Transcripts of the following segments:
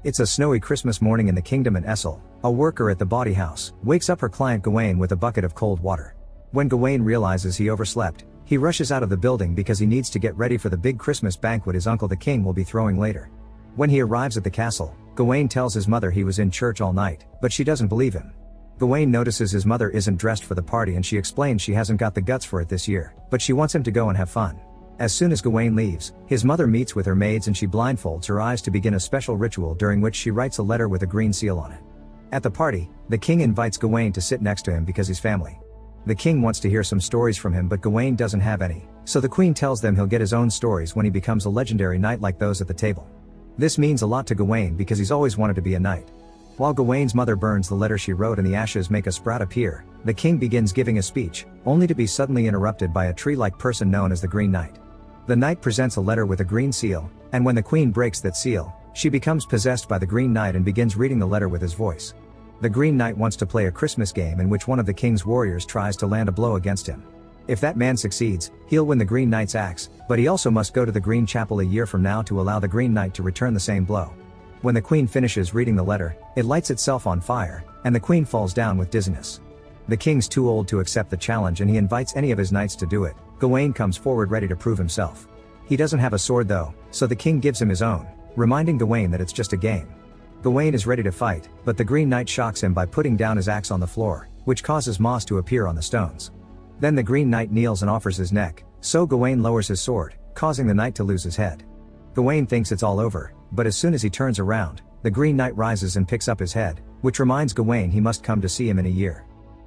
It's a snowy Christmas morning in the kingdom and Essel, a worker at the bawdy house, wakes up her client Gawain with a bucket of cold water. When Gawain realizes he overslept, he rushes out of the building because he needs to get ready for the big Christmas banquet his uncle the king will be throwing later. When he arrives at the castle, Gawain tells his mother he was in church all night, but she doesn't believe him. Gawain notices his mother isn't dressed for the party and she explains she hasn't got the guts for it this year, but she wants him to go and have fun. As soon as Gawain leaves, his mother meets with her maids and she blindfolds her eyes to begin a special ritual during which she writes a letter with a green seal on it. At the party, the king invites Gawain to sit next to him because he's family. The king wants to hear some stories from him but Gawain doesn't have any, so the queen tells them he'll get his own stories when he becomes a legendary knight like those at the table. This means a lot to Gawain because he's always wanted to be a knight. While Gawain's mother burns the letter she wrote and the ashes make a sprout appear, the king begins giving a speech, only to be suddenly interrupted by a tree-like person known as the Green Knight. The knight presents a letter with a green seal, and when the queen breaks that seal, she becomes possessed by the Green Knight and begins reading the letter with his voice. The Green Knight wants to play a Christmas game in which one of the king's warriors tries to land a blow against him. If that man succeeds, he'll win the Green Knight's axe, but he also must go to the Green Chapel a year from now to allow the Green Knight to return the same blow. When the queen finishes reading the letter, it lights itself on fire, and the queen falls down with dizziness. The king's too old to accept the challenge and he invites any of his knights to do it. Gawain comes forward ready to prove himself. He doesn't have a sword though, so the king gives him his own, reminding Gawain that it's just a game. Gawain is ready to fight, but the Green Knight shocks him by putting down his axe on the floor, which causes moss to appear on the stones. Then the Green Knight kneels and offers his neck, so Gawain lowers his sword, causing the knight to lose his head. Gawain thinks it's all over, but as soon as he turns around, the Green Knight rises and picks up his head, which reminds Gawain he must come to see him in a year.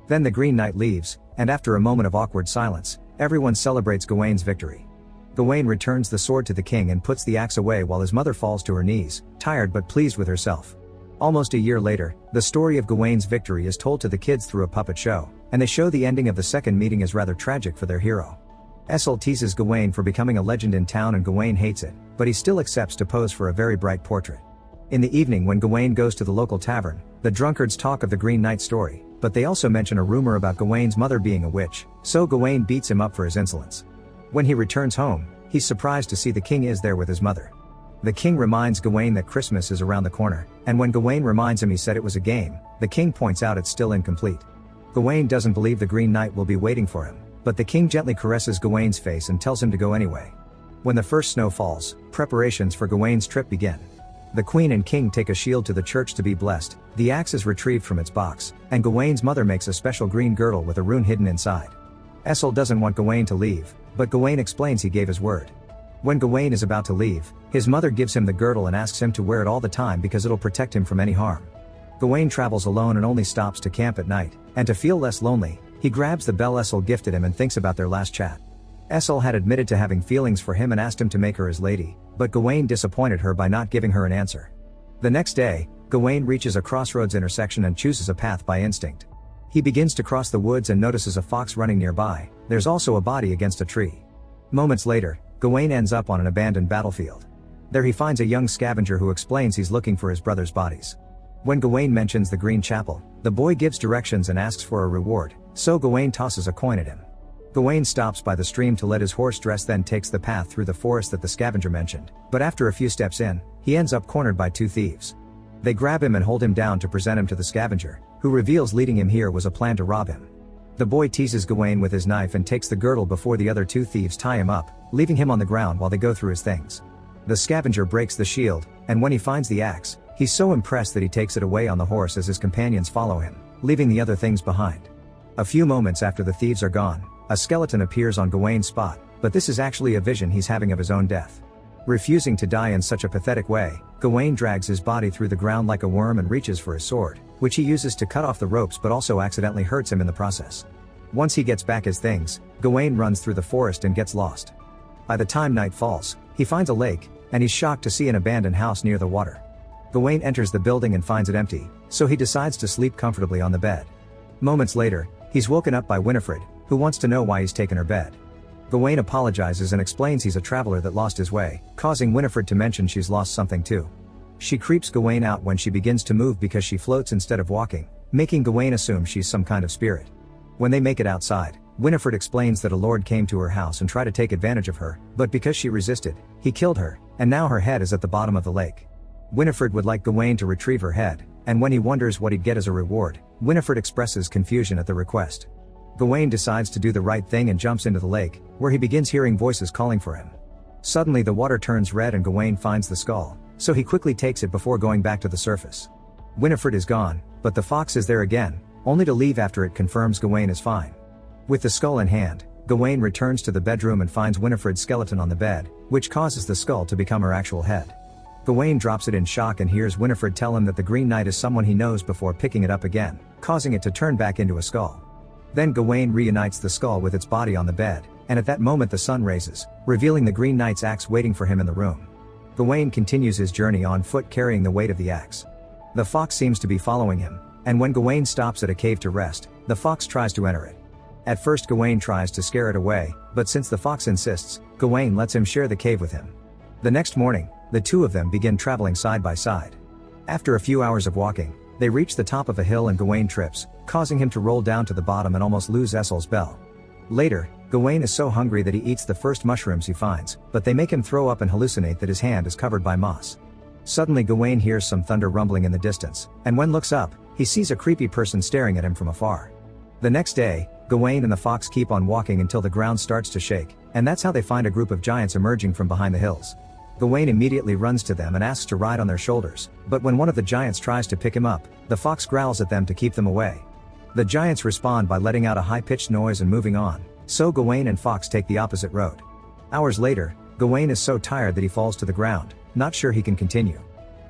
Then the Green Knight leaves, and after a moment of awkward silence, everyone celebrates Gawain's victory. Gawain returns the sword to the king and puts the axe away while his mother falls to her knees, tired but pleased with herself. Almost a year later, the story of Gawain's victory is told to the kids through a puppet show, and they show the ending of the second meeting as rather tragic for their hero. Essel teases Gawain for becoming a legend in town and Gawain hates it, but he still accepts to pose for a very bright portrait. In the evening when Gawain goes to the local tavern, the drunkards talk of the Green Knight story, but they also mention a rumor about Gawain's mother being a witch, so Gawain beats him up for his insolence. When he returns home, he's surprised to see the king is there with his mother. The king reminds Gawain that Christmas is around the corner, and when Gawain reminds him he said it was a game, the king points out it's still incomplete. Gawain doesn't believe the Green Knight will be waiting for him, but the king gently caresses Gawain's face and tells him to go anyway. When the first snow falls, preparations for Gawain's trip begin. The queen and king take a shield to the church to be blessed, the axe is retrieved from its box, and Gawain's mother makes a special green girdle with a rune hidden inside. Essel doesn't want Gawain to leave, but Gawain explains he gave his word. When Gawain is about to leave, his mother gives him the girdle and asks him to wear it all the time because it'll protect him from any harm. Gawain travels alone and only stops to camp at night, and to feel less lonely, he grabs the bell Essel gifted him and thinks about their last chat. Essel had admitted to having feelings for him and asked him to make her his lady, but Gawain disappointed her by not giving her an answer. The next day, Gawain reaches a crossroads intersection and chooses a path by instinct. He begins to cross the woods and notices a fox running nearby. There's also a body against a tree. Moments later, Gawain ends up on an abandoned battlefield. There he finds a young scavenger who explains he's looking for his brother's bodies. When Gawain mentions the Green Chapel, the boy gives directions and asks for a reward, so Gawain tosses a coin at him. Gawain stops by the stream to let his horse rest, then takes the path through the forest that the scavenger mentioned, but after a few steps in, he ends up cornered by two thieves. They grab him and hold him down to present him to the scavenger, who reveals leading him here was a plan to rob him. The boy teases Gawain with his knife and takes the girdle before the other two thieves tie him up, leaving him on the ground while they go through his things. The scavenger breaks the shield, and when he finds the axe, he's so impressed that he takes it away on the horse as his companions follow him, leaving the other things behind. A few moments after the thieves are gone, a skeleton appears on Gawain's spot, but this is actually a vision he's having of his own death. Refusing to die in such a pathetic way, Gawain drags his body through the ground like a worm and reaches for his sword, which he uses to cut off the ropes but also accidentally hurts him in the process. Once he gets back his things, Gawain runs through the forest and gets lost. By the time night falls, he finds a lake, and he's shocked to see an abandoned house near the water. Gawain enters the building and finds it empty, so he decides to sleep comfortably on the bed. Moments later, he's woken up by Winifred, who wants to know why he's taken her bed. Gawain apologizes and explains he's a traveler that lost his way, causing Winifred to mention she's lost something too. She creeps Gawain out when she begins to move because she floats instead of walking, making Gawain assume she's some kind of spirit. When they make it outside, Winifred explains that a lord came to her house and tried to take advantage of her, but because she resisted, he killed her, and now her head is at the bottom of the lake. Winifred would like Gawain to retrieve her head, and when he wonders what he'd get as a reward, Winifred expresses confusion at the request. Gawain decides to do the right thing and jumps into the lake, where he begins hearing voices calling for him. Suddenly the water turns red and Gawain finds the skull, so he quickly takes it before going back to the surface. Winifred is gone, but the fox is there again, only to leave after it confirms Gawain is fine. With the skull in hand, Gawain returns to the bedroom and finds Winifred's skeleton on the bed, which causes the skull to become her actual head. Gawain drops it in shock and hears Winifred tell him that the Green Knight is someone he knows before picking it up again, causing it to turn back into a skull. Then Gawain reunites the skull with its body on the bed, and at that moment the sun raises, revealing the Green Knight's axe waiting for him in the room. Gawain continues his journey on foot carrying the weight of the axe. The fox seems to be following him, and when Gawain stops at a cave to rest, the fox tries to enter it. At first Gawain tries to scare it away, but since the fox insists, Gawain lets him share the cave with him. The next morning, the two of them begin traveling side by side. After a few hours of walking, they reach the top of a hill and Gawain trips, causing him to roll down to the bottom and almost lose Essel's bell. Later, Gawain is so hungry that he eats the first mushrooms he finds, but they make him throw up and hallucinate that his hand is covered by moss. Suddenly Gawain hears some thunder rumbling in the distance, and when looks up, he sees a creepy person staring at him from afar. The next day, Gawain and the fox keep on walking until the ground starts to shake, and that's how they find a group of giants emerging from behind the hills. Gawain immediately runs to them and asks to ride on their shoulders, but when one of the giants tries to pick him up, the fox growls at them to keep them away. The giants respond by letting out a high-pitched noise and moving on, so Gawain and fox take the opposite road. Hours later, Gawain is so tired that he falls to the ground, not sure he can continue.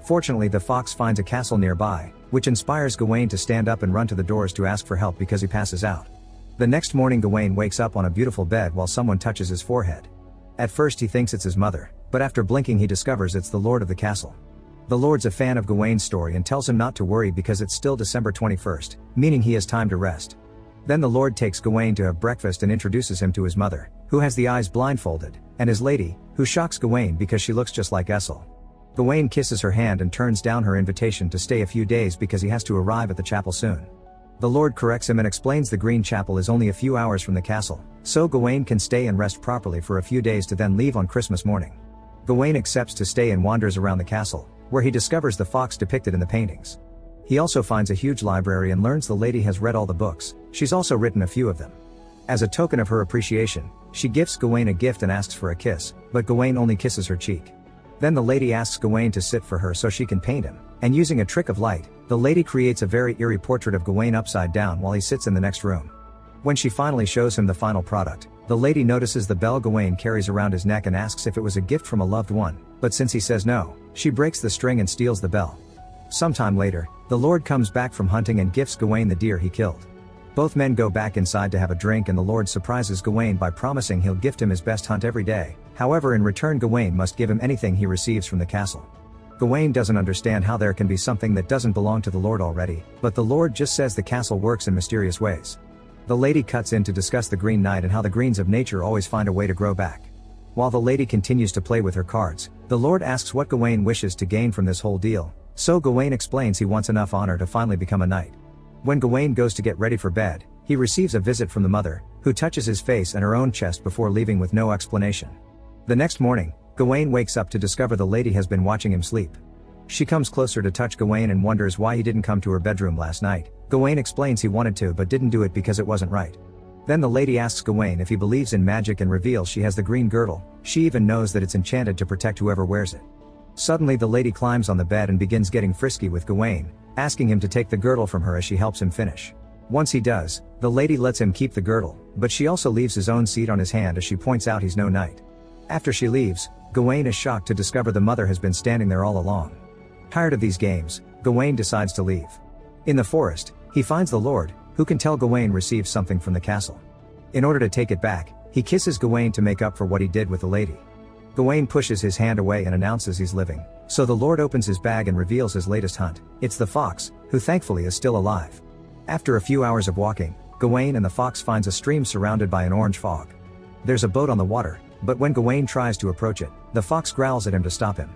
Fortunately the fox finds a castle nearby, which inspires Gawain to stand up and run to the doors to ask for help because he passes out. The next morning Gawain wakes up on a beautiful bed while someone touches his forehead. At first he thinks it's his mother, but after blinking he discovers it's the Lord of the castle. The Lord's a fan of Gawain's story and tells him not to worry because it's still December 21st, meaning he has time to rest. Then the Lord takes Gawain to have breakfast and introduces him to his mother, who has the eyes blindfolded, and his lady, who shocks Gawain because she looks just like Essel. Gawain kisses her hand and turns down her invitation to stay a few days because he has to arrive at the chapel soon. The Lord corrects him and explains the Green Chapel is only a few hours from the castle, so Gawain can stay and rest properly for a few days to then leave on Christmas morning. Gawain accepts to stay and wanders around the castle, where he discovers the fox depicted in the paintings. He also finds a huge library and learns the lady has read all the books, she's also written a few of them. As a token of her appreciation, she gifts Gawain a gift and asks for a kiss, but Gawain only kisses her cheek. Then the lady asks Gawain to sit for her so she can paint him, and using a trick of light, the lady creates a very eerie portrait of Gawain upside down while he sits in the next room. When she finally shows him the final product, the lady notices the bell Gawain carries around his neck and asks if it was a gift from a loved one, but since he says no, she breaks the string and steals the bell. Sometime later, the Lord comes back from hunting and gifts Gawain the deer he killed. Both men go back inside to have a drink and the Lord surprises Gawain by promising he'll gift him his best hunt every day, however in return Gawain must give him anything he receives from the castle. Gawain doesn't understand how there can be something that doesn't belong to the Lord already, but the Lord just says the castle works in mysterious ways. The lady cuts in to discuss the Green Knight and how the greens of nature always find a way to grow back. While the lady continues to play with her cards, the Lord asks what Gawain wishes to gain from this whole deal, so Gawain explains he wants enough honor to finally become a knight. When Gawain goes to get ready for bed, he receives a visit from the mother, who touches his face and her own chest before leaving with no explanation. The next morning, Gawain wakes up to discover the lady has been watching him sleep. She comes closer to touch Gawain and wonders why he didn't come to her bedroom last night. Gawain explains he wanted to but didn't do it because it wasn't right. Then the lady asks Gawain if he believes in magic and reveals she has the green girdle, she even knows that it's enchanted to protect whoever wears it. Suddenly the lady climbs on the bed and begins getting frisky with Gawain, asking him to take the girdle from her as she helps him finish. Once he does, the lady lets him keep the girdle, but she also leaves his own seed on his hand as she points out he's no knight. After she leaves, Gawain is shocked to discover the mother has been standing there all along. Tired of these games, Gawain decides to leave. In the forest, he finds the Lord, who can tell Gawain received something from the castle. In order to take it back, he kisses Gawain to make up for what he did with the lady. Gawain pushes his hand away and announces he's living, so the Lord opens his bag and reveals his latest hunt. It's the fox, who thankfully is still alive. After a few hours of walking, Gawain and the fox finds a stream surrounded by an orange fog. There's a boat on the water, but when Gawain tries to approach it, the fox growls at him to stop him.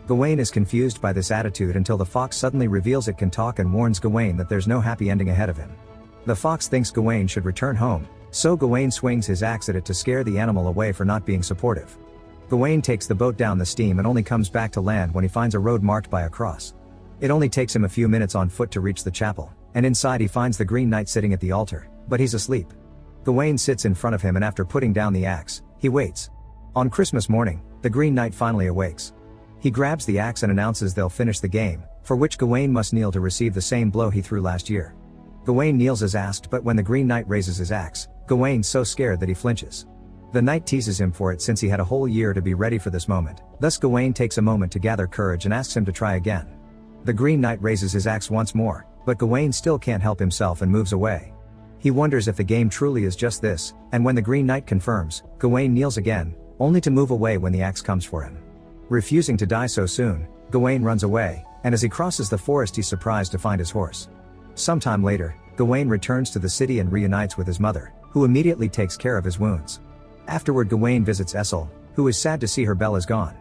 Gawain is confused by this attitude until the fox suddenly reveals it can talk and warns Gawain that there's no happy ending ahead of him. The fox thinks Gawain should return home, so Gawain swings his axe at it to scare the animal away for not being supportive. Gawain takes the boat down the stream and only comes back to land when he finds a road marked by a cross. It only takes him a few minutes on foot to reach the chapel, and inside he finds the Green Knight sitting at the altar, but he's asleep. Gawain sits in front of him and after putting down the axe, he waits. On Christmas morning, the Green Knight finally awakes. He grabs the axe and announces they'll finish the game, for which Gawain must kneel to receive the same blow he threw last year. Gawain kneels as asked, but when the Green Knight raises his axe, Gawain's so scared that he flinches. The knight teases him for it since he had a whole year to be ready for this moment, thus Gawain takes a moment to gather courage and asks him to try again. The Green Knight raises his axe once more, but Gawain still can't help himself and moves away. He wonders if the game truly is just this, and when the Green Knight confirms, Gawain kneels again, only to move away when the axe comes for him. Refusing to die so soon, Gawain runs away, and as he crosses the forest he's surprised to find his horse. Sometime later, Gawain returns to the city and reunites with his mother, who immediately takes care of his wounds. Afterward Gawain visits Essel, who is sad to see her belle is gone.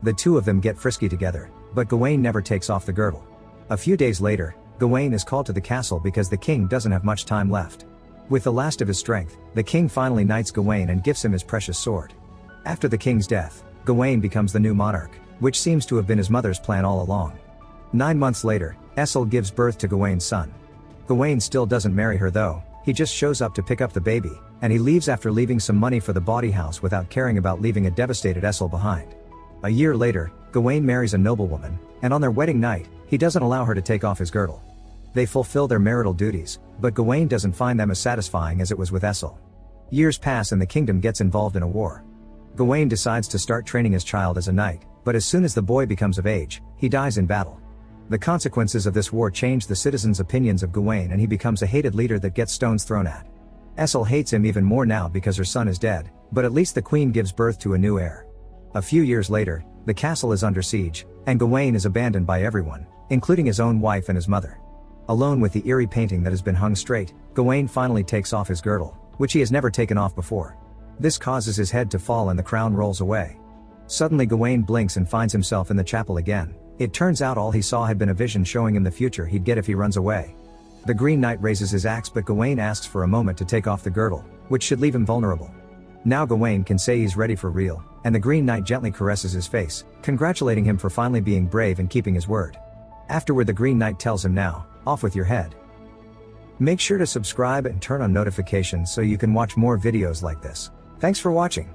The two of them get frisky together, but Gawain never takes off the girdle. A few days later, Gawain is called to the castle because the king doesn't have much time left. With the last of his strength, the king finally knights Gawain and gifts him his precious sword. After the king's death, Gawain becomes the new monarch, which seems to have been his mother's plan all along. 9 months later, Essel gives birth to Gawain's son. Gawain still doesn't marry her though, he just shows up to pick up the baby, and he leaves after leaving some money for the bawdy house without caring about leaving a devastated Essel behind. A year later, Gawain marries a noblewoman, and on their wedding night, he doesn't allow her to take off his girdle. They fulfill their marital duties, but Gawain doesn't find them as satisfying as it was with Essel. Years pass and the kingdom gets involved in a war. Gawain decides to start training his child as a knight, but as soon as the boy becomes of age, he dies in battle. The consequences of this war change the citizens' opinions of Gawain and he becomes a hated leader that gets stones thrown at. Essel hates him even more now because her son is dead, but at least the queen gives birth to a new heir. A few years later, the castle is under siege, and Gawain is abandoned by everyone, including his own wife and his mother. Alone with the eerie painting that has been hung straight, Gawain finally takes off his girdle, which he has never taken off before. This causes his head to fall and the crown rolls away. Suddenly Gawain blinks and finds himself in the chapel again. It turns out all he saw had been a vision showing him the future he'd get if he runs away. The Green Knight raises his axe but Gawain asks for a moment to take off the girdle, which should leave him vulnerable. Now Gawain can say he's ready for real, and the Green Knight gently caresses his face, congratulating him for finally being brave and keeping his word. Afterward the Green Knight tells him now, off with your head. Make sure to subscribe and turn on notifications so you can watch more videos like this. Thanks for watching.